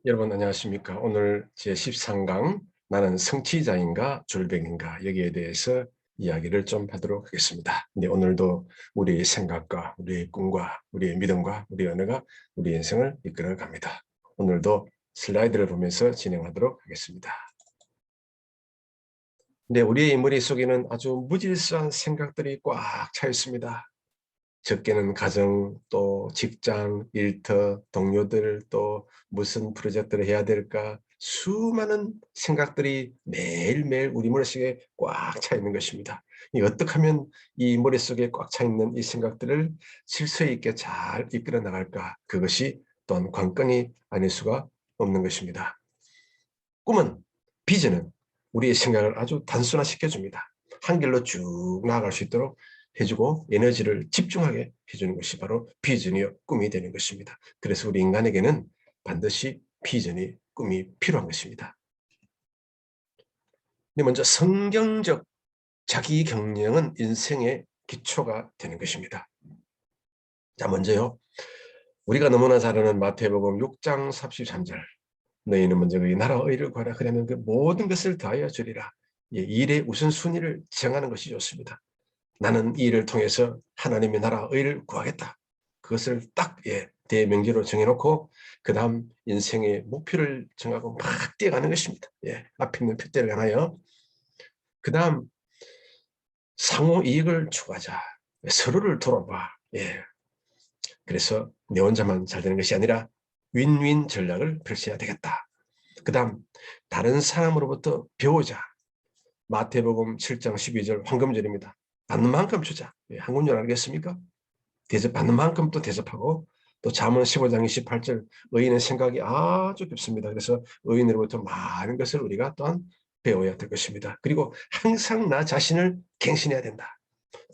여러분 안녕하십니까? 오늘 제13강 나는 성취자인가 졸병인가 여기에 대해서 이야기를 좀 하도록 하겠습니다. 네, 오늘도 우리의 생각과 우리의 꿈과 우리의 믿음과 우리의 언어가 우리 인생을 이끌어 갑니다. 오늘도 슬라이드를 보면서 진행하도록 하겠습니다. 네, 우리의 머릿속에는 아주 무질서한 생각들이 꽉 차 있습니다. 적게는 가정, 또 직장, 일터, 동료들, 또 무슨 프로젝트를 해야 될까 수많은 생각들이 매일매일 우리 머릿속에 꽉 차 있는 것입니다. 어떻게 하면 이 머릿속에 꽉 차 있는 이 생각들을 질서 있게 잘 이끌어 나갈까, 그것이 또한 관건이 아닐 수가 없는 것입니다. 꿈은, 비전은 우리의 생각을 아주 단순화시켜줍니다. 한 길로 쭉 나아갈 수 있도록 해주고 에너지를 집중하게 해주는 것이 바로 비전이요 꿈이 되는 것입니다. 그래서 우리 인간에게는 반드시 비전이 꿈이 필요한 것입니다. 먼저 성경적 자기 경영은 인생의 기초가 되는 것입니다. 자, 먼저요, 우리가 너무나 잘 아는 마태복음 6장 33절, 너희는 먼저 그의 나라와 의를 구하라. 그러면 그 모든 것을 더하여 주리라. 예, 일의 우선순위를 정하는 것이 좋습니다. 나는 이 일을 통해서 하나님의 나라와 의를 구하겠다. 그것을 딱 대명제로 정해놓고 그 다음 인생의 목표를 정하고 막 뛰어가는 것입니다. 앞에 있는 표대를 가나요? 그 다음 상호 이익을 추구하자. 서로를 돌아봐. 그래서 내 혼자만 잘 되는 것이 아니라 윈윈 전략을 펼쳐야 되겠다. 그 다음 다른 사람으로부터 배우자. 마태복음 7장 12절 황금절입니다. 받는 만큼 주자. 한 군절 알겠습니까? 대접받는 만큼 또 대접하고, 또 잠언 15장 28절 의인의 생각이 아주 깊습니다. 그래서 의인으로부터 많은 것을 우리가 또한 배워야 될 것입니다. 그리고 항상 나 자신을 갱신해야 된다.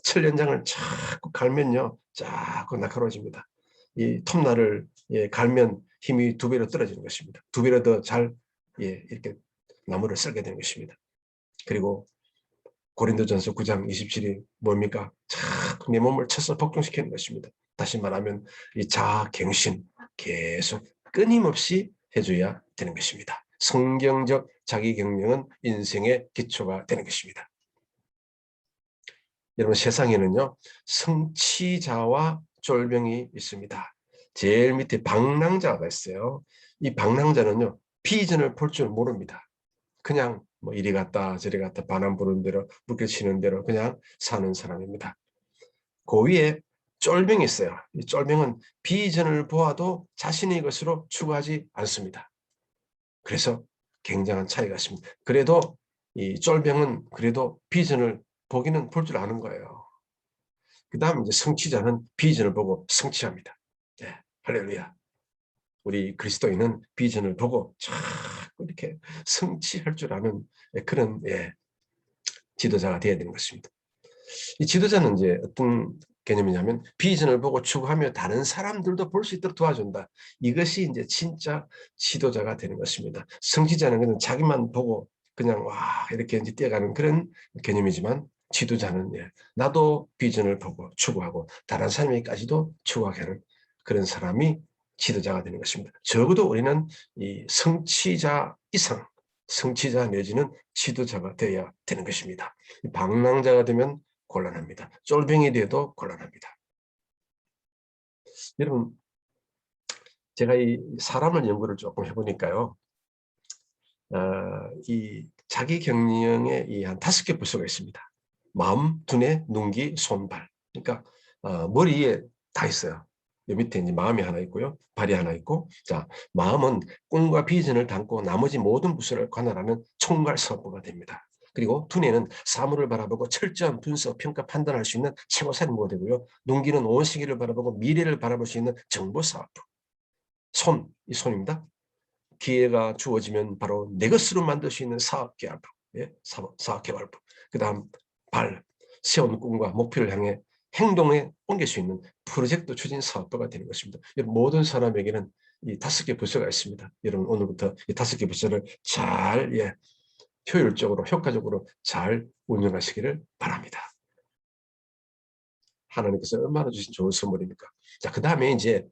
철연장을 자꾸 갈면요, 자꾸 날카로워집니다. 이 톱날을 갈면 힘이 두 배로 떨어지는 것입니다. 두 배로 더 잘 이렇게 나무를 썰게 되는 것입니다. 그리고 고린도전서 9장 27이 뭡니까? 자꾸 내 몸을 쳐서 복종시키는 것입니다. 다시 말하면 이 자아 갱신 계속 끊임없이 해줘야 되는 것입니다. 성경적 자기 경영은 인생의 기초가 되는 것입니다. 여러분, 세상에는요, 성취자와 쫄병이 있습니다. 제일 밑에 방랑자가 있어요. 이 방랑자는요, 비전을 볼 줄 모릅니다. 그냥 뭐 이리 갔다 저리 갔다 바람 부는 대로 묶여치는 대로 그냥 사는 사람입니다. 그 위에 쫄병이 있어요. 이 쫄병은 비전을 보아도 자신의 것으로 추구하지 않습니다. 그래서 굉장한 차이가 있습니다. 그래도 이 쫄병은 그래도 비전을 보기는 볼 줄 아는 거예요. 그 다음 이제 성취자는 비전을 보고 성취합니다. 할렐루야. 우리 그리스도인은 비전을 보고 자꾸 이렇게 성취할 줄 아는 그런 지도자가 되어야 되는 것입니다. 이 지도자는 이제 어떤 개념이냐면 비전을 보고 추구하며 다른 사람들도 볼 수 있도록 도와준다. 이것이 이제 진짜 지도자가 되는 것입니다. 성취자는 그냥 자기만 보고 그냥 와 이렇게 이제 뛰어가는 그런 개념이지만, 지도자는 나도 비전을 보고 추구하고 다른 사람에게까지도 추구하게 하는 그런 사람이 지도자가 되는 것입니다. 적어도 우리는 이 성취자 이상, 성취자 내지는 지도자가 되어야 되는 것입니다. 방랑자가 되면 곤란합니다. 쫄병이 돼도 곤란합니다. 여러분, 제가 이 사람을 연구를 조금 해보니까요, 이 자기 경영에 이 한 5개 부서가 있습니다. 마음, 두뇌, 눈기, 손, 발. 그러니까 머리에 다 있어요. 이 밑에 이제 마음이 하나 있고요, 발이 하나 있고, 자, 마음은 꿈과 비전을 담고 나머지 모든 부서를 관할하는 총괄 사업부가 됩니다. 그리고 두뇌는 사물을 바라보고 철저한 분석, 평가, 판단할 수 있는 최고 사령부가 되고요. 눈기는 온 세계를 바라보고 미래를 바라볼 수 있는 정보사업부. 손, 이 손입니다. 기회가 주어지면 바로 내 것으로 만들 수 있는 사업개발부, 사업개발부. 그 다음 발, 세운 꿈과 목표를 향해 행동에 옮길 수 있는 프로젝트 추진 사업부가 되는 것입니다. 모든 사람에게는 이 5개 부서가 있습니다. 여러분, 오늘부터 이 5개 부서를 잘 효율적으로 효과적으로 잘 운영하시기를 바랍니다. 하나님께서 얼마나 주신 좋은 선물입니까? 자, 그 다음에 이제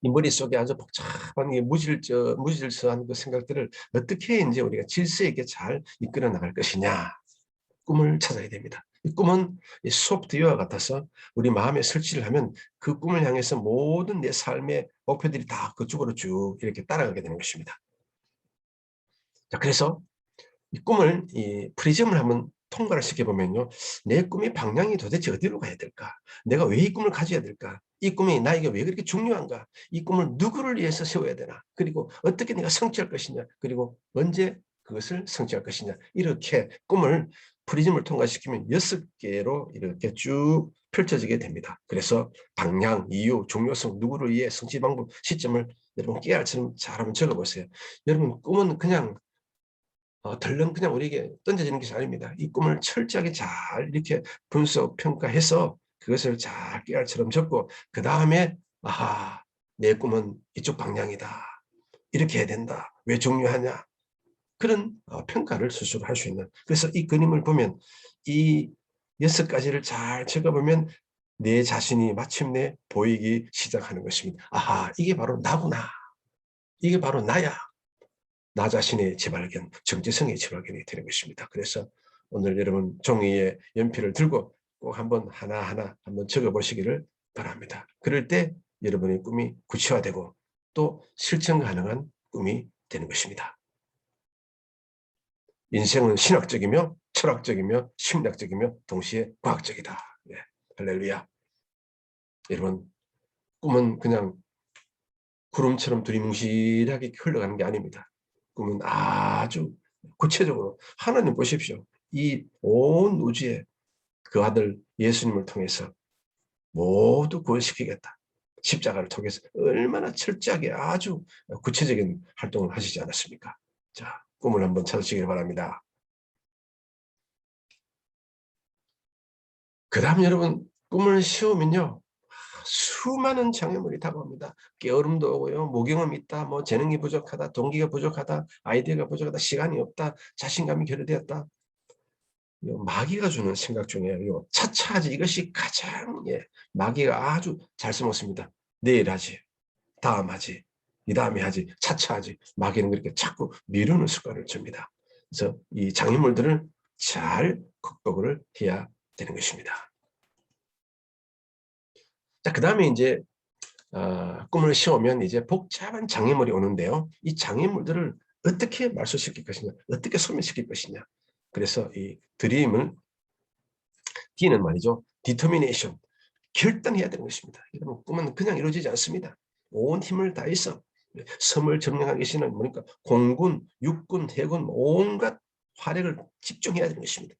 이 머릿속에 아주 복잡한 무질서한 그 생각들을 어떻게 이제 우리가 질서 있게 잘 이끌어 나갈 것이냐. 꿈을 찾아야 됩니다. 이 꿈은 이 소프트웨어와 같아서 우리 마음에 설치를 하면 그 꿈을 향해서 모든 내 삶의 목표들이 다 그쪽으로 쭉 이렇게 따라가게 되는 것입니다. 자, 그래서 이 꿈을 이 프리즘을 한번 통과를 시켜보면요. 내 꿈의 방향이 도대체 어디로 가야 될까? 내가 왜 이 꿈을 가져야 될까? 이 꿈이 나에게 왜 그렇게 중요한가? 이 꿈을 누구를 위해서 세워야 되나? 그리고 어떻게 내가 성취할 것이냐? 그리고 언제 그것을 성취할 것이냐? 이렇게 꿈을 프리즘을 통과시키면 6개로 이렇게 쭉 펼쳐지게 됩니다. 그래서 방향, 이유, 중요성, 누구를 위해 성취 방법, 시점을 여러분 깨알처럼 잘 한번 적어보세요. 여러분 꿈은 그냥 덜렁 그냥 우리에게 던져지는 것이 아닙니다. 이 꿈을 철저하게 잘 이렇게 분석, 평가해서 그것을 잘 깨알처럼 적고 그 다음에 아하, 내 꿈은 이쪽 방향이다. 이렇게 해야 된다. 왜 중요하냐. 그런 평가를 스스로 할 수 있는. 그래서 이 그림을 보면 이 6가지를 잘 적어보면 내 자신이 마침내 보이기 시작하는 것입니다. 아하, 이게 바로 나구나. 이게 바로 나야. 나 자신의 재발견, 정체성의 재발견이 되는 것입니다. 그래서 오늘 여러분 종이에 연필을 들고 꼭 한번 하나하나 한번 적어보시기를 바랍니다. 그럴 때 여러분의 꿈이 구체화되고 또 실천 가능한 꿈이 되는 것입니다. 인생은 신학적이며 철학적이며 심리학적이며 동시에 과학적이다. 네. 할렐루야. 여러분 꿈은 그냥 구름처럼 두리뭉실하게 흘러가는 게 아닙니다. 꿈은 아주 구체적으로 하나님 보십시오. 이 온 우주에 그 아들 예수님을 통해서 모두 구원시키겠다. 십자가를 통해서 얼마나 철저하게 아주 구체적인 활동을 하시지 않았습니까? 자, 꿈을 한번 찾으시길 바랍니다. 그 다음 여러분 꿈을 씌우면요. 수많은 장애물이 다가옵니다. 게으름도 오고요. 모경험이 있다. 뭐 재능이 부족하다. 동기가 부족하다. 아이디어가 부족하다. 시간이 없다. 자신감이 결여되었다. 마귀가 주는 생각 중에요. 차차하지. 이것이 가장 마귀가 아주 잘 써먹습니다. 내일 하지. 다음 하지. 이 다음에 하지. 차차하지. 마귀는 그렇게 자꾸 미루는 습관을 줍니다. 그래서 이 장애물들을 잘 극복을 해야 되는 것입니다. 자, 그 다음에 이제 꿈을 씌우면 이제 복잡한 장애물이 오는데요. 이 장애물들을 어떻게 말소시킬 것이냐, 어떻게 소멸시킬 것이냐. 그래서 이 드림을 D는 말이죠. determination, 결단해야 되는 것입니다. 여러분, 꿈은 그냥 이루어지지 않습니다. 온 힘을 다해서 섬을 점령하기 위해서는 뭐니까 공군, 육군, 해군 온갖 화력을 집중해야 되는 것입니다.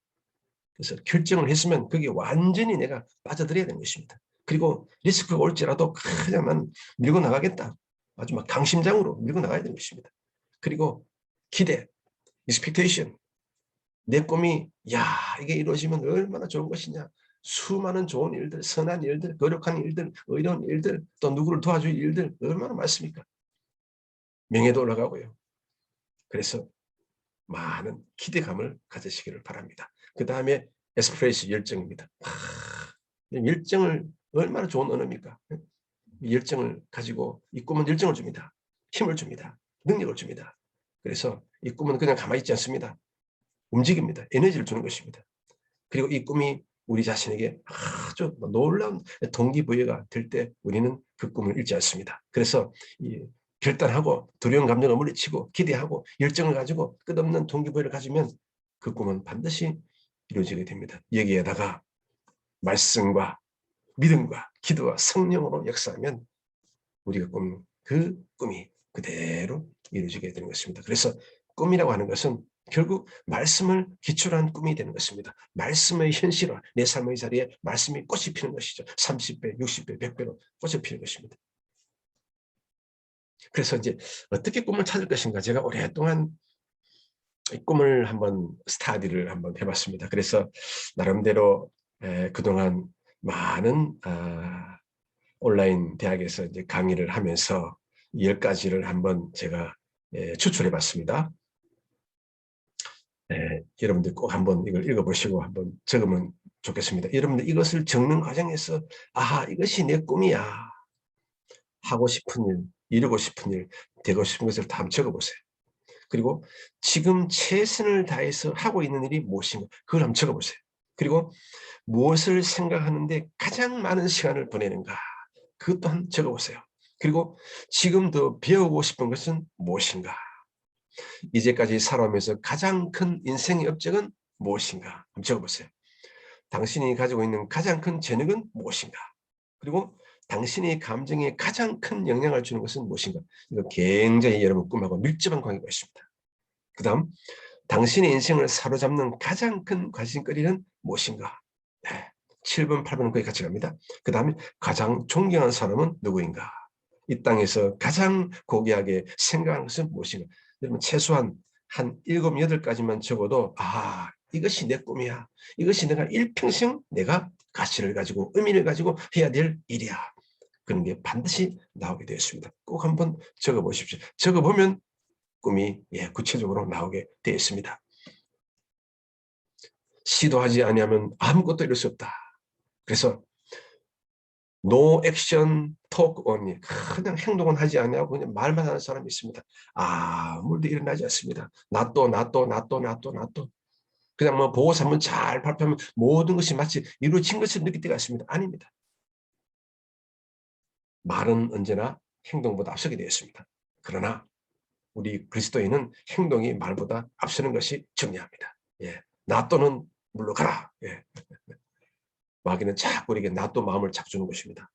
그래서 결정을 했으면 거기에 완전히 내가 빠져들어야 되는 것입니다. 그리고 리스크가 올지라도 그냥 난 밀고 나가겠다. 아주 막 강심장으로 밀고 나가야 되는 것입니다. 그리고 기대, expectation. 내 꿈이 야 이게 이루어지면 얼마나 좋은 것이냐. 수많은 좋은 일들, 선한 일들, 거룩한 일들, 의로운 일들, 또 누구를 도와줄 일들 얼마나 많습니까? 명예도 올라가고요. 그래서 많은 기대감을 가지시기를 바랍니다. 그 다음에 에스프레시 열정입니다. 열정을 얼마나 좋은 언어입니까? 열정을 가지고 이 꿈은 열정을 줍니다. 힘을 줍니다. 능력을 줍니다. 그래서 이 꿈은 그냥 가만히 있지 않습니다. 움직입니다. 에너지를 주는 것입니다. 그리고 이 꿈이 우리 자신에게 아주 놀라운 동기부여가 될 때 우리는 그 꿈을 잃지 않습니다. 그래서 이 결단하고 두려운 감정을 물리치고 기대하고 열정을 가지고 끝없는 동기부여를 가지면 그 꿈은 반드시 이루어지게 됩니다. 여기에다가 말씀과 믿음과 기도와 성령으로 역사하면 우리가 꾸민 그 꿈이 그대로 이루어지게 되는 것입니다. 그래서 꿈이라고 하는 것은 결국 말씀을 기초로 한 꿈이 되는 것입니다. 말씀의 현실화, 내 삶의 자리에 말씀이 꽃이 피는 것이죠. 30배, 60배, 100배로 꽃이 피는 것입니다. 그래서 이제 어떻게 꿈을 찾을 것인가 제가 오랫동안 이 꿈을 한번 스타디를 한번 해봤습니다. 그래서 나름대로 그동안 많은 온라인 대학에서 이제 강의를 하면서 10가지를 한번 제가 추출해 봤습니다. 여러분들 꼭 한번 이걸 읽어보시고 한번 적으면 좋겠습니다. 여러분들 이것을 적는 과정에서 아하 이것이 내 꿈이야 하고 싶은 일, 이루고 싶은 일, 되고 싶은 것을 다 한번 적어보세요. 그리고 지금 최선을 다해서 하고 있는 일이 무엇인가 그걸 한번 적어보세요. 그리고 무엇을 생각하는데 가장 많은 시간을 보내는가 그것 또한 적어보세요. 그리고 지금 더 배우고 싶은 것은 무엇인가, 이제까지 살아오면서 가장 큰 인생의 업적은 무엇인가 한번 적어보세요. 당신이 가지고 있는 가장 큰 재능은 무엇인가, 그리고 당신의 감정에 가장 큰 영향을 주는 것은 무엇인가. 이거 굉장히 여러분 꿈하고 밀접한 관계가 있습니다. 그 다음, 당신의 인생을 사로잡는 가장 큰 관심거리는 무엇인가. 네, 7번, 8번은 거의 같이 갑니다. 그 다음에 가장 존경하는 사람은 누구인가. 이 땅에서 가장 고귀하게 생각하는 것은 무엇인가. 여러분 최소한 한 7, 8가지만 적어도 이것이 내 꿈이야. 이것이 내가 일평생 내가 가치를 가지고 의미를 가지고 해야 될 일이야. 그런 게 반드시 나오게 되었습니다. 꼭 한번 적어보십시오. 적어보면 꿈이 구체적으로 나오게 되어 있습니다. 시도하지 아니하면 아무것도 이룰 수 없다. 그래서 no action talk only, 그냥 행동은 하지 않냐고 그냥 말만 하는 사람이 있습니다. 아무도 일어나지 않습니다. 나또 그냥 뭐 보고서 한번 잘 발표하면 모든 것이 마치 이루어진 것을 느낄 때가 있습니다. 아닙니다. 말은 언제나 행동보다 앞서게 되어 있습니다. 그러나 우리 그리스도인은 행동이 말보다 앞서는 것이 중요합니다. 나 또는 물러가라. 마귀는 자꾸 우리에게 나 또 마음을 자꾸 주는 것입니다.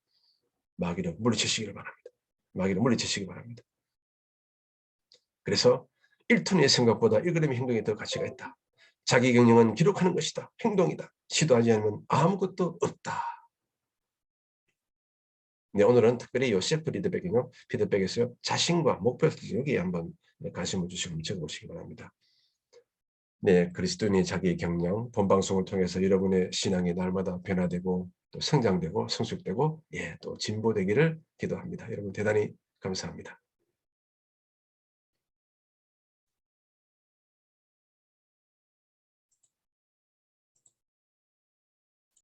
마귀를 물리치시기를 바랍니다. 마귀를 물리치시기 바랍니다. 그래서 1톤의 생각보다 1g의 행동이 더 가치가 있다. 자기 경영은 기록하는 것이다. 행동이다. 시도하지 않으면 아무것도 없다. 네, 오늘은 특별히 요세프 피드백에서 자신과 목표를 여기에 한번 관심을 주시고 적어보시기 바랍니다. 네, 그리스도인의 자기 경영 본방송을 통해서 여러분의 신앙이 날마다 변화되고 또 성장되고 성숙되고 또 진보되기를 기도합니다. 여러분 대단히 감사합니다.